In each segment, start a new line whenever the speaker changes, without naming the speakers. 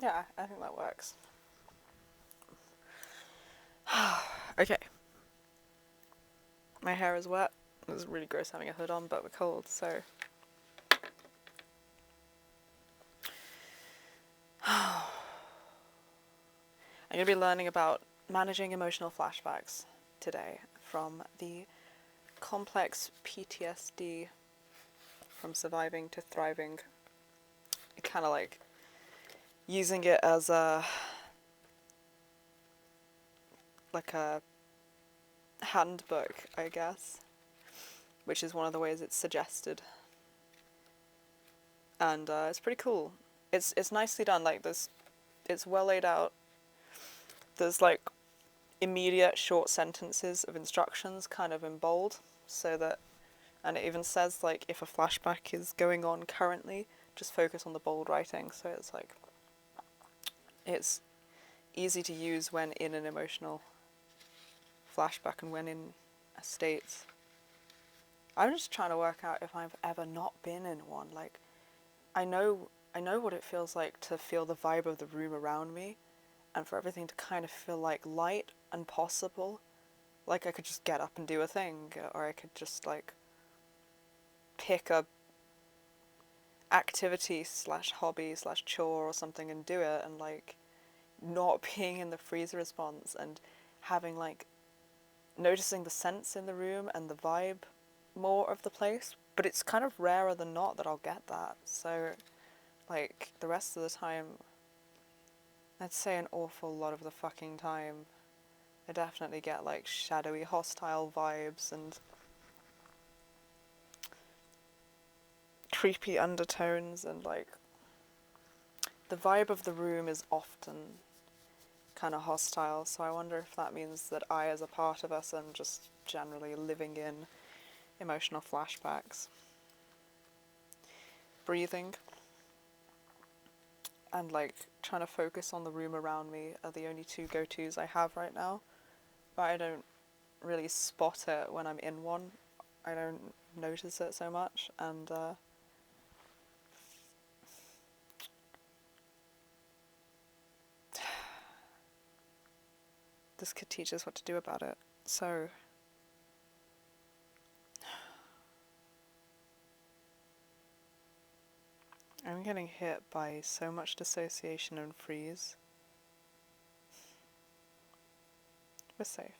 Yeah, I think that works. Okay. My hair is wet. It was really gross having a hood on, but we're cold, so. I'm going to be learning about managing emotional flashbacks today from the complex PTSD from surviving to thriving. Kind of like using it as a handbook, I guess, which is one of the ways it's suggested, and it's pretty cool. It's nicely done. Like it's well laid out. There's like immediate short sentences of instructions, kind of in bold, so that, and it even says like if a flashback is going on currently, just focus on the bold writing. So it's like it's easy to use when in an emotional flashback and when in a state. I'm just trying to work out if I've ever not been in one. Like, I know what it feels like to feel the vibe of the room around me, and for everything to kind of feel like light and possible. Like I could just get up and do a thing, or I could just like pick a activity slash hobby slash chore or something and do it, and like not being in the freeze response and having like noticing the sense in the room and the vibe more of the place. But it's kind of rarer than not that I'll get that. So like the rest of the time, I'd say an awful lot of the fucking time, I definitely get like shadowy hostile vibes and creepy undertones, and like the vibe of the room is often kind of hostile. So I wonder if that means that I, as a part of us, am just generally living in emotional flashbacks. Breathing and like trying to focus on the room around me are the only two go-tos I have right now, but I don't really spot it when I'm in one. I don't notice it so much, and this could teach us what to do about it. So I'm getting hit by so much dissociation and freeze. We're safe.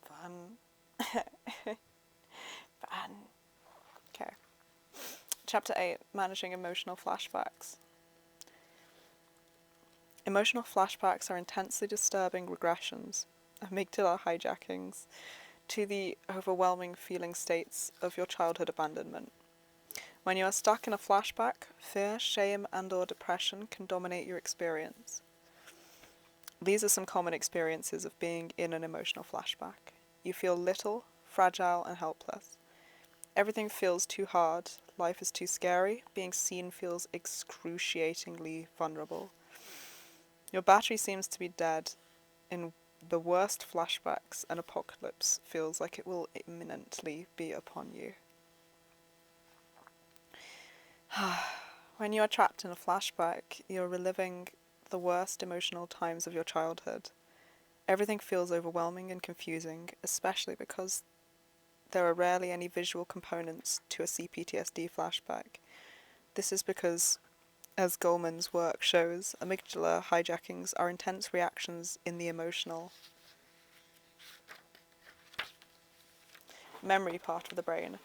Fun. Fun. Okay. Chapter 8, Managing Emotional Flashbacks. Emotional flashbacks are intensely disturbing regressions, amygdala hijackings, to the overwhelming feeling states of your childhood abandonment. When you are stuck in a flashback, fear, shame, and/or depression can dominate your experience. These are some common experiences of being in an emotional flashback. You feel little, fragile, and helpless. Everything feels too hard. Life is too scary. Being seen feels excruciatingly vulnerable. Your battery seems to be dead. In the worst flashbacks, an apocalypse feels like it will imminently be upon you. When you are trapped in a flashback, you're reliving the worst emotional times of your childhood. Everything feels overwhelming and confusing, especially because there are rarely any visual components to a CPTSD flashback. This is because, as Goleman's work shows, amygdala hijackings are intense reactions in the emotional memory part of the brain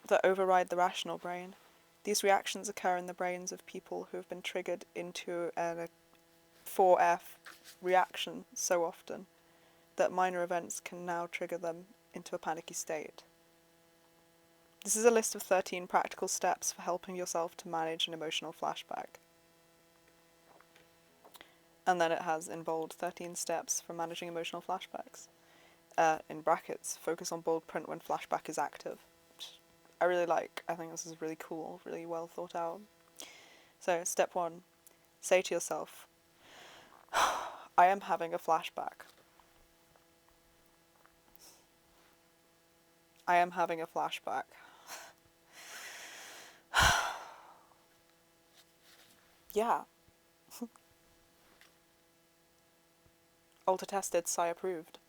that override the rational brain. These reactions occur in the brains of people who have been triggered into a 4F reaction so often that minor events can now trigger them into a panicky state. This is a list of 13 practical steps for helping yourself to manage an emotional flashback. And then it has in bold 13 steps for managing emotional flashbacks. In brackets, focus on bold print when flashback is active. Which I really like. I think this is really cool, really well thought out. So, step 1, say to yourself, I am having a flashback. I am having a flashback. Yeah. Alter tested, Psi approved.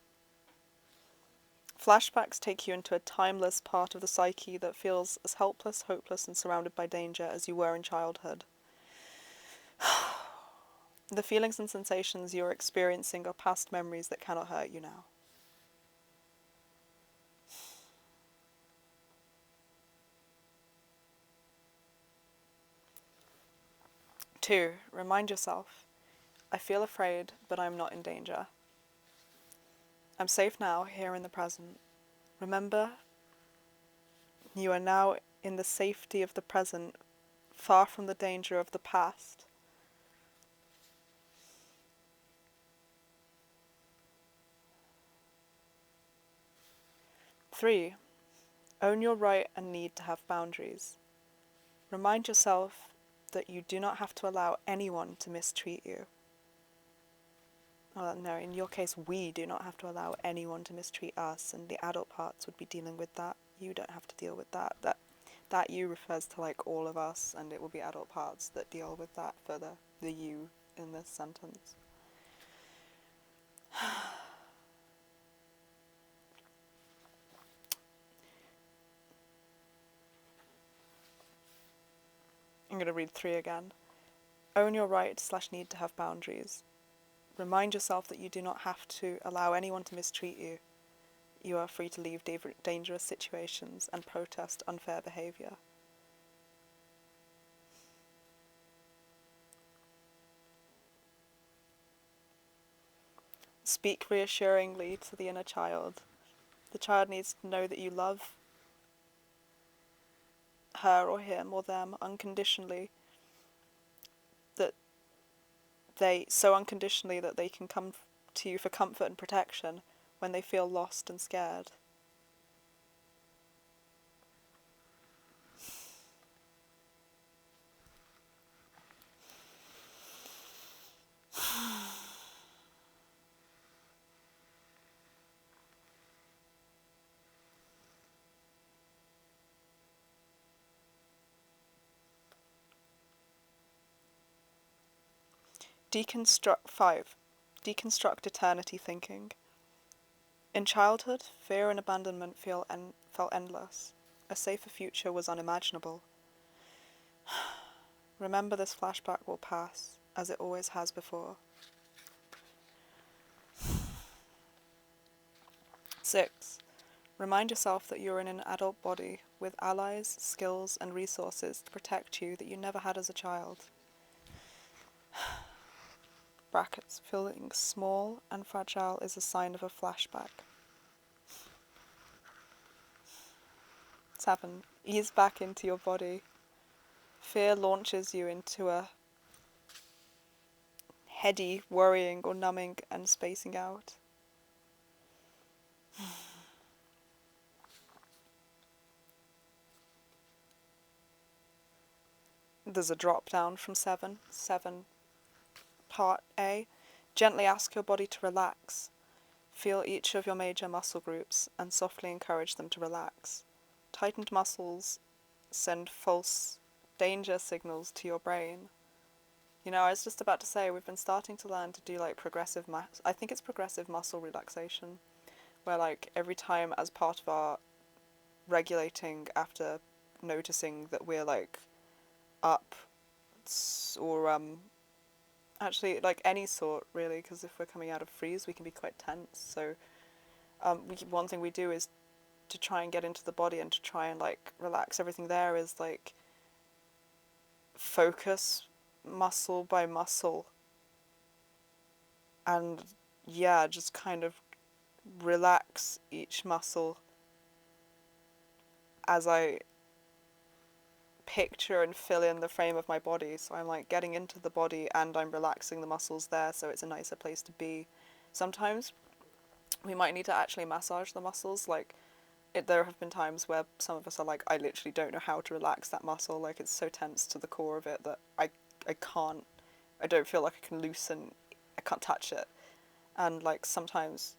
Flashbacks take you into a timeless part of the psyche that feels as helpless, hopeless, and surrounded by danger as you were in childhood. The feelings and sensations you're experiencing are past memories that cannot hurt you now. Two, remind yourself, I feel afraid, but I'm not in danger. I'm safe now, here in the present. Remember, you are now in the safety of the present, far from the danger of the past. 3. Own your right and need to have boundaries. Remind yourself that you do not have to allow anyone to mistreat you. Well, no, in your case, we do not have to allow anyone to mistreat us, and the adult parts would be dealing with that. You don't have to deal with that. That you refers to like all of us, and it will be adult parts that deal with that for the you in this sentence. I'm going to read 3 again. Own your right/need to have boundaries. Remind yourself that you do not have to allow anyone to mistreat you. You are free to leave dangerous situations and protest unfair behaviour. Speak reassuringly to the inner child. The child needs to know that you love her or him or them unconditionally, so unconditionally that they can come to you for comfort and protection when they feel lost and scared. Deconstruct eternity thinking. In childhood, fear and abandonment felt endless. A safer future was unimaginable. Remember, this flashback will pass, as it always has before. 6. Remind yourself that you're in an adult body with allies, skills, and resources to protect you that you never had as a child. Brackets. Feeling small and fragile is a sign of a flashback. 7. Ease back into your body. Fear launches you into a heady worrying or numbing and spacing out. There's a drop down from 7. 7, part A. Gently ask your body to relax. Feel each of your major muscle groups and softly encourage them to relax. Tightened muscles send false danger signals to your brain. You know, I was just about to say, we've been starting to learn to do like progressive muscle relaxation, where like every time as part of our regulating after noticing that we're like up or actually like any sort really, because if we're coming out of freeze we can be quite tense, so one thing we do is to try and get into the body and to try and like relax everything there, is like focus muscle by muscle and yeah, just kind of relax each muscle as I picture and fill in the frame of my body. So I'm like getting into the body and I'm relaxing the muscles there, so it's a nicer place to be. Sometimes we might need to actually massage the muscles, like there have been times where some of us are like, I literally don't know how to relax that muscle, like it's so tense to the core of it that I don't feel like I can loosen, I can't touch it. And like sometimes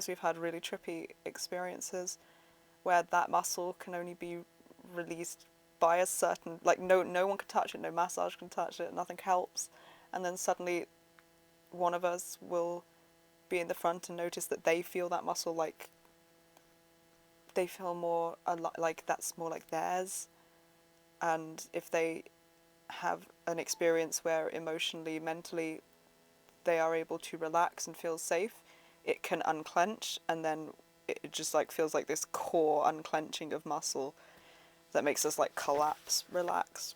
we've had really trippy experiences where that muscle can only be released by a certain, like no one can touch it, no massage can touch it, nothing helps, and then suddenly one of us will be in the front and notice that they feel that muscle, like they feel more like that's more like theirs. And if they have an experience where emotionally, mentally, they are able to relax and feel safe, it can unclench, and then it just like feels like this core unclenching of muscle that makes us like collapse, relax.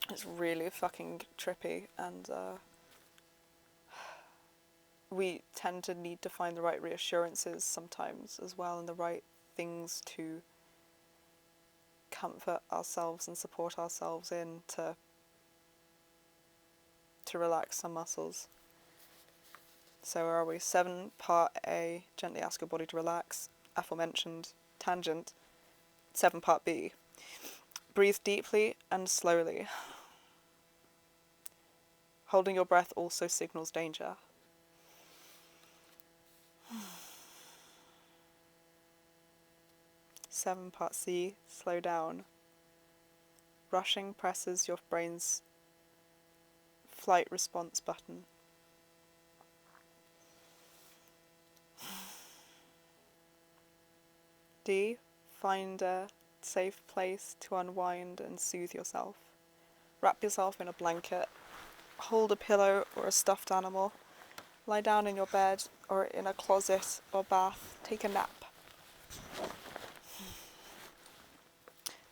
It's really fucking trippy, and we tend to need to find the right reassurances sometimes as well, and the right things to comfort ourselves and support ourselves in to relax some muscles. So where are we? 7, part A, gently ask your body to relax. Aforementioned tangent. 7, part B. Breathe deeply and slowly. Holding your breath also signals danger. 7, part C, slow down. Rushing presses your brain's flight response button. D, find a safe place to unwind and soothe yourself. Wrap yourself in a blanket. Hold a pillow or a stuffed animal. Lie down in your bed or in a closet or bath. Take a nap.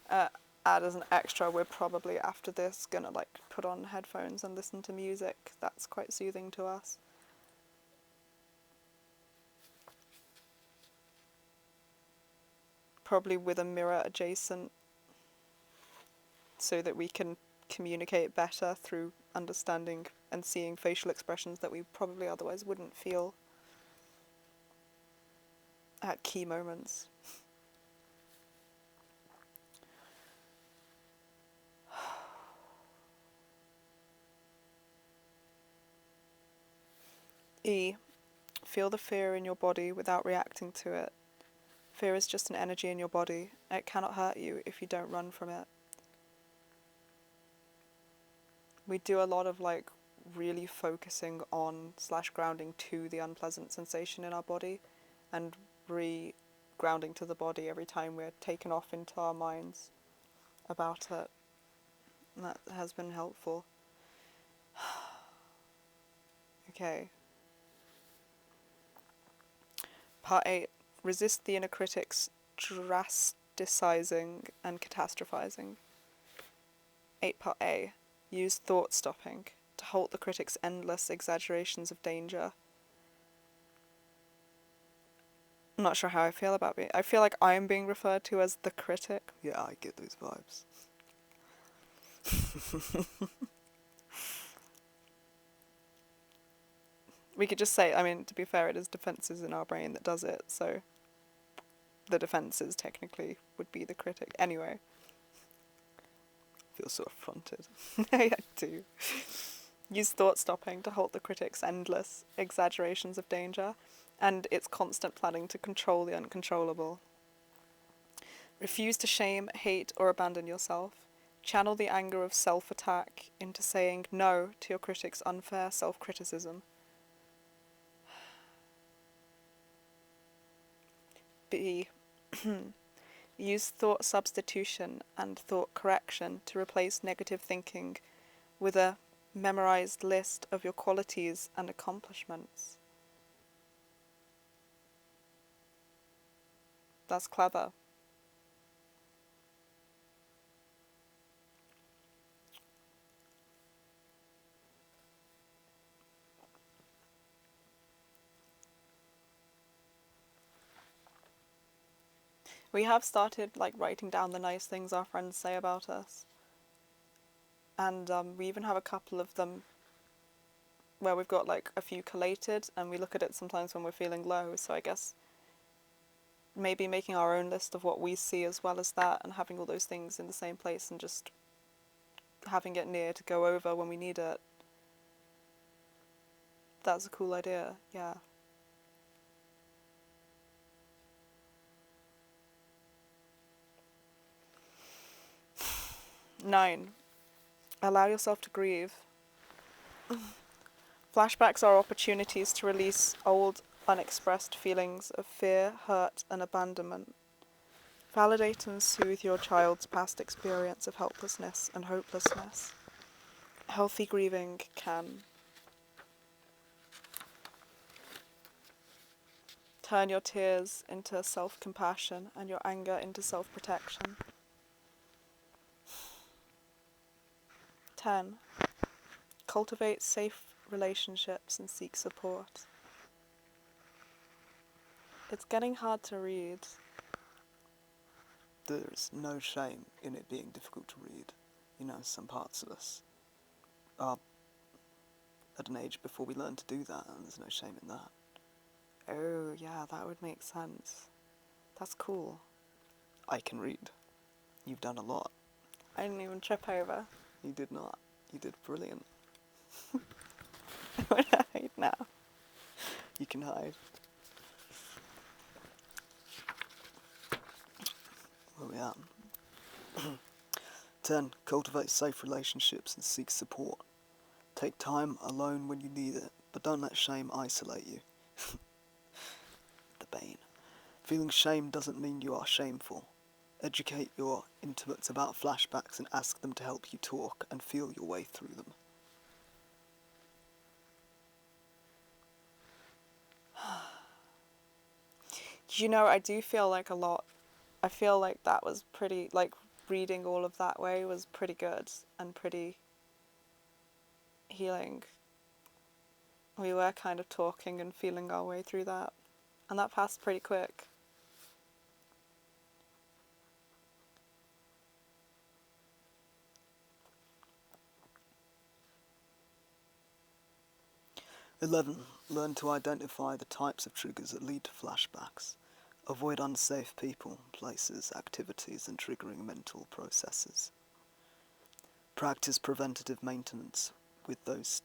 Add as an extra, we're probably after this gonna like put on headphones and listen to music. That's quite soothing to us. Probably with a mirror adjacent so that we can communicate better through understanding and seeing facial expressions that we probably otherwise wouldn't feel at key moments. E. Feel the fear in your body without reacting to it. Fear is just an energy in your body. It cannot hurt you if you don't run from it. We do a lot of like really focusing on / grounding to the unpleasant sensation in our body and re-grounding to the body every time we're taken off into our minds about it. And that has been helpful. Okay. Part 8. Resist the inner critics drasticizing and catastrophizing. 8, part A. Use thought stopping to halt the critic's endless exaggerations of danger. I'm not sure how I feel about it. I feel like I'm being referred to as the critic. Yeah, I get those vibes. We could just say, I mean, to be fair, it is defenses in our brain that does it, so the defenses technically would be the critic. Anyway. I feel so affronted. I do. Use thought stopping to halt the critic's endless exaggerations of danger and its constant planning to control the uncontrollable. Refuse to shame, hate, or abandon yourself. Channel the anger of self-attack into saying no to your critic's unfair self-criticism. B. Use thought substitution and thought correction to replace negative thinking with a memorized list of your qualities and accomplishments. That's clever. We have started like writing down the nice things our friends say about us. And we even have a couple of them where we've got like a few collated and we look at it sometimes when we're feeling low. So I guess maybe making our own list of what we see as well as that and having all those things in the same place and just having it near to go over when we need it. That's a cool idea, yeah. Nine, allow yourself to grieve. Flashbacks are opportunities to release old, unexpressed feelings of fear, hurt, and abandonment. Validate and soothe your child's past experience of helplessness and hopelessness. Healthy grieving can turn your tears into self-compassion and your anger into self-protection. 10. Cultivate safe relationships and seek support. It's getting hard to read.
There's no shame in it being difficult to read. You know, some parts of us are at an age before we learn to do that, and there's no shame in that.
Oh, yeah, that would make sense. That's cool.
I can read. You've done a lot.
I didn't even trip over.
You did not. You did brilliant.
I'm gonna hide now.
You can hide. Where we at? 10. Cultivate safe relationships and seek support. Take time alone when you need it, but don't let shame isolate you. The bane. Feeling shame doesn't mean you are shameful. Educate your intimates about flashbacks and ask them to help you talk and feel your way through them.
You know, I do feel like I feel like that was pretty, like, reading all of that way was pretty good and pretty healing. We were kind of talking and feeling our way through that, and that passed pretty quick.
"11. Learn to identify the types of triggers that lead to flashbacks. Avoid unsafe people, places, activities, and triggering mental processes. Practice preventative maintenance with these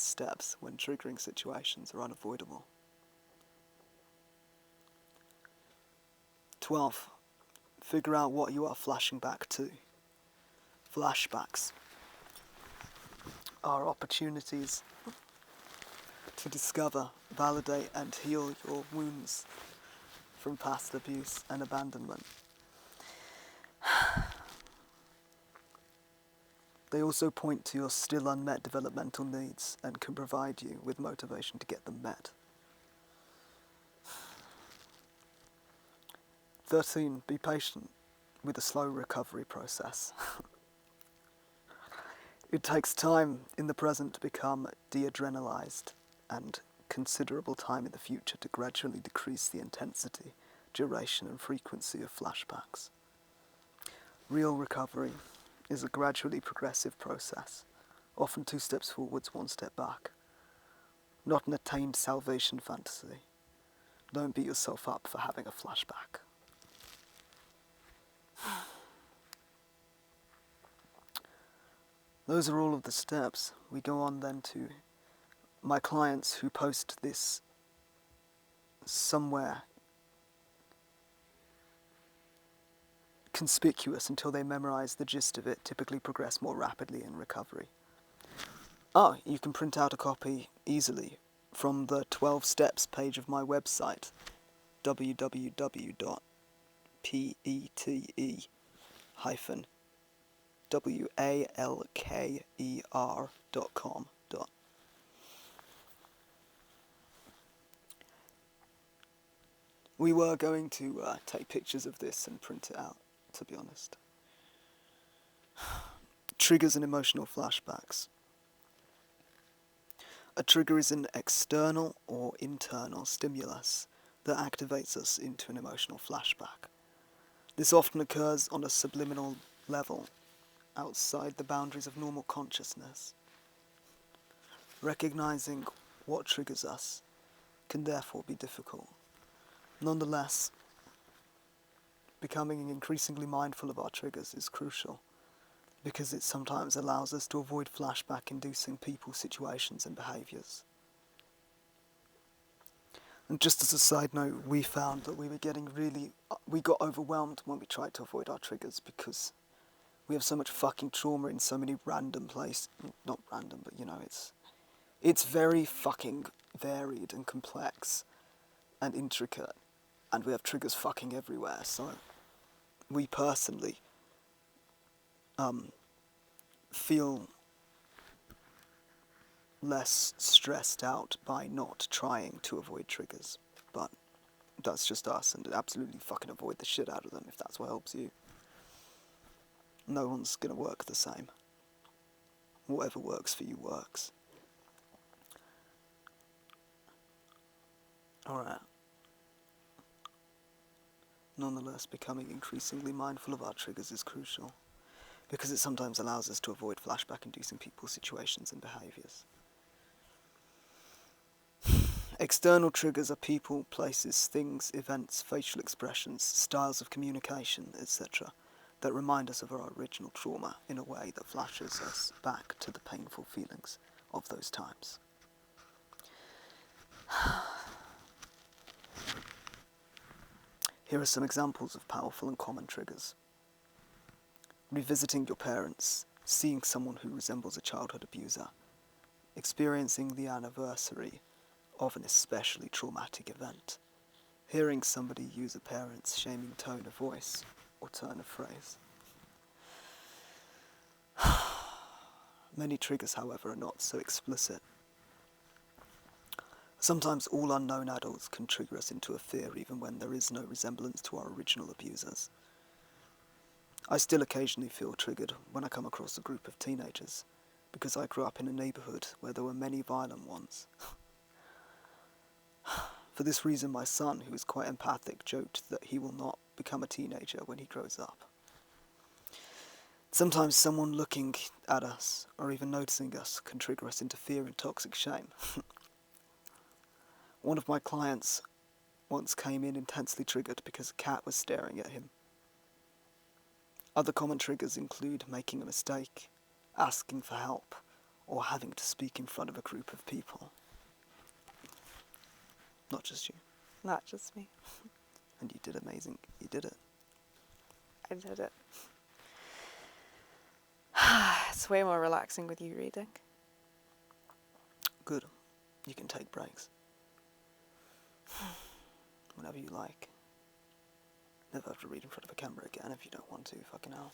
steps when triggering situations are unavoidable. 12. Figure out what you are flashing back to. Flashbacks are opportunities to discover, validate, and heal your wounds from past abuse and abandonment. They also point to your still unmet developmental needs and can provide you with motivation to get them met. 13. Be patient with the slow recovery process. It takes time in the present to become de-adrenalized and considerable time in the future to gradually decrease the intensity, duration, and frequency of flashbacks. Real recovery is a gradually progressive process, often 2 steps forwards, 1 step back. Not an attained salvation fantasy. Don't beat yourself up for having a flashback. Those are all of the steps. We go on then to my clients who post this somewhere conspicuous until they memorize the gist of it, typically progress more rapidly in recovery. You can print out a copy easily from the 12 steps page of my website, www.pete-walker.com. We were going to take pictures of this and print it out, to be honest. Triggers and emotional flashbacks. A trigger is an external or internal stimulus that activates us into an emotional flashback. This often occurs on a subliminal level, outside the boundaries of normal consciousness. Recognizing what triggers us can therefore be difficult. Nonetheless, becoming increasingly mindful of our triggers is crucial, because it sometimes allows us to avoid flashback-inducing people, situations, and behaviours. And just as a side note, we found that we got overwhelmed when we tried to avoid our triggers because we have so much fucking trauma in so many random places. Not random, but it's very fucking varied and complex and intricate, and we have triggers fucking everywhere. So we personally feel less stressed out by not trying to avoid triggers, but that's just us, and absolutely fucking avoid the shit out of them if that's what helps you. No one's gonna work the same. Whatever works for you works. Alright. Nonetheless, becoming increasingly mindful of our triggers is crucial, because it sometimes allows us to avoid flashback-inducing people, situations, and behaviours. External triggers are people, places, things, events, facial expressions, styles of communication, etc., that remind us of our original trauma in a way that flashes us back to the painful feelings of those times. Here are some examples of powerful and common triggers. Revisiting your parents, seeing someone who resembles a childhood abuser, experiencing the anniversary of an especially traumatic event, hearing somebody use a parent's shaming tone of voice or turn of phrase. Many triggers, however, are not so explicit. Sometimes all unknown adults can trigger us into a fear even when there is no resemblance to our original abusers. I still occasionally feel triggered when I come across a group of teenagers, because I grew up in a neighbourhood where there were many violent ones. For this reason, my son, who is quite empathic, joked that he will not become a teenager when he grows up. Sometimes someone looking at us, or even noticing us, can trigger us into fear and toxic shame. One of my clients once came in intensely triggered because a cat was staring at him. Other common triggers include making a mistake, asking for help, or having to speak in front of a group of people. Not just you.
Not just me.
And you did amazing. You did it.
I did it. It's way more relaxing with you reading.
Good. You can take breaks. Whenever you like. Never have to read in front of a camera again if you don't want to, fucking hell.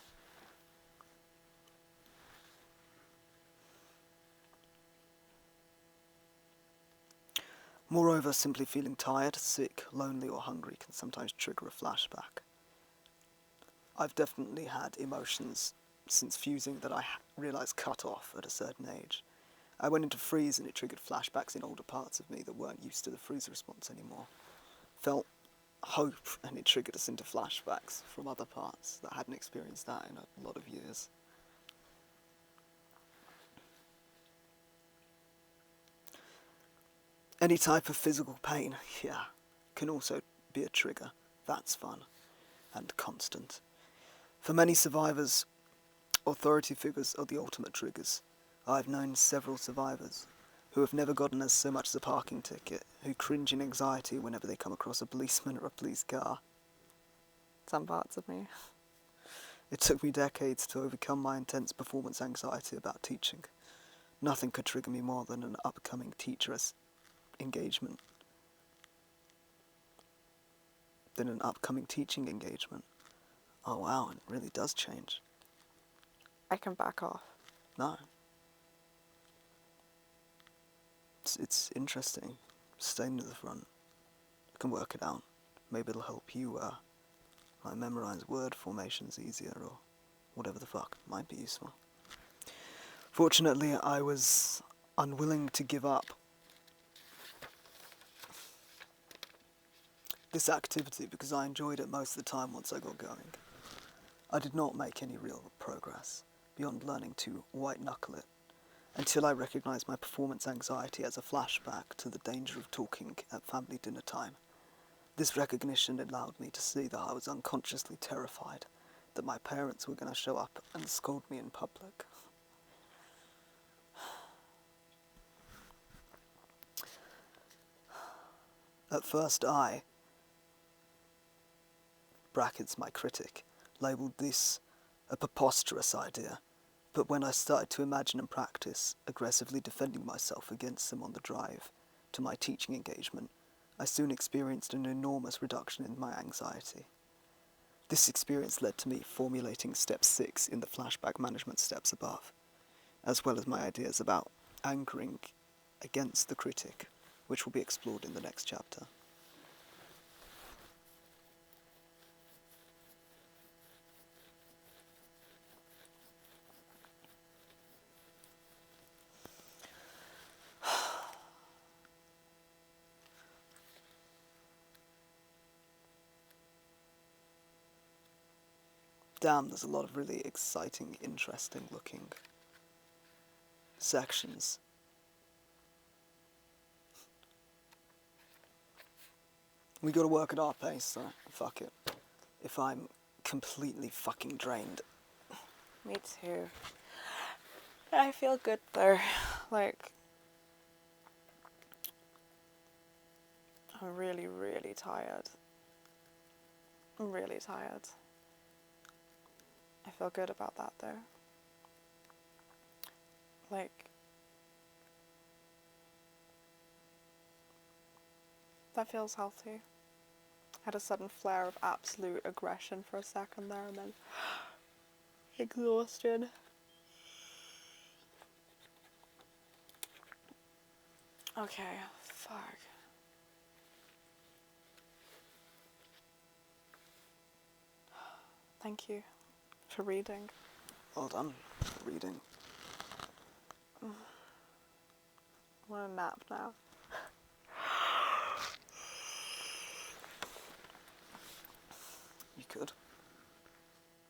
Moreover, simply feeling tired, sick, lonely or hungry can sometimes trigger a flashback. I've definitely had emotions since fusing that I realised cut off at a certain age. I went into freeze and it triggered flashbacks in older parts of me that weren't used to the freeze response anymore. Felt hope and it triggered us into flashbacks from other parts that hadn't experienced that in a lot of years. Any type of physical pain, yeah, can also be a trigger. That's fun and constant. For many survivors, authority figures are the ultimate triggers. I've known several survivors who have never gotten us so much as a parking ticket, who cringe in anxiety whenever they come across a policeman or a police car.
Some parts of me.
It took me decades to overcome my intense performance anxiety about teaching. Nothing could trigger me more than an upcoming teacher's engagement. Than an upcoming teaching engagement. Oh wow, it really does change.
I can back off.
No. It's interesting. Staying to the front. You can work it out. Maybe it'll help you like memorize word formations easier or whatever the fuck might be useful. Fortunately, I was unwilling to give up this activity because I enjoyed it most of the time once I got going. I did not make any real progress beyond learning to white-knuckle it until I recognised my performance anxiety as a flashback to the danger of talking at family dinner time. This recognition allowed me to see that I was unconsciously terrified that my parents were going to show up and scold me in public. At first I, brackets my critic, labelled this a preposterous idea, but when I started to imagine and practice aggressively defending myself against them on the drive to my teaching engagement, I soon experienced an enormous reduction in my anxiety. This experience led to me formulating step 6 in the flashback management steps above, as well as my ideas about anchoring against the critic, which will be explored in the next chapter. Damn, there's a lot of really exciting, interesting looking sections. We gotta work at our pace, so fuck it. If I'm completely fucking drained.
Me too. I feel good though. Like, I'm really, really tired. I'm really tired. I feel good about that though. Like, that feels healthy. I had a sudden flare of absolute aggression for a second there and then exhaustion. Okay, fuck. Thank you for reading.
Well done, reading.
I want a nap now.
You could.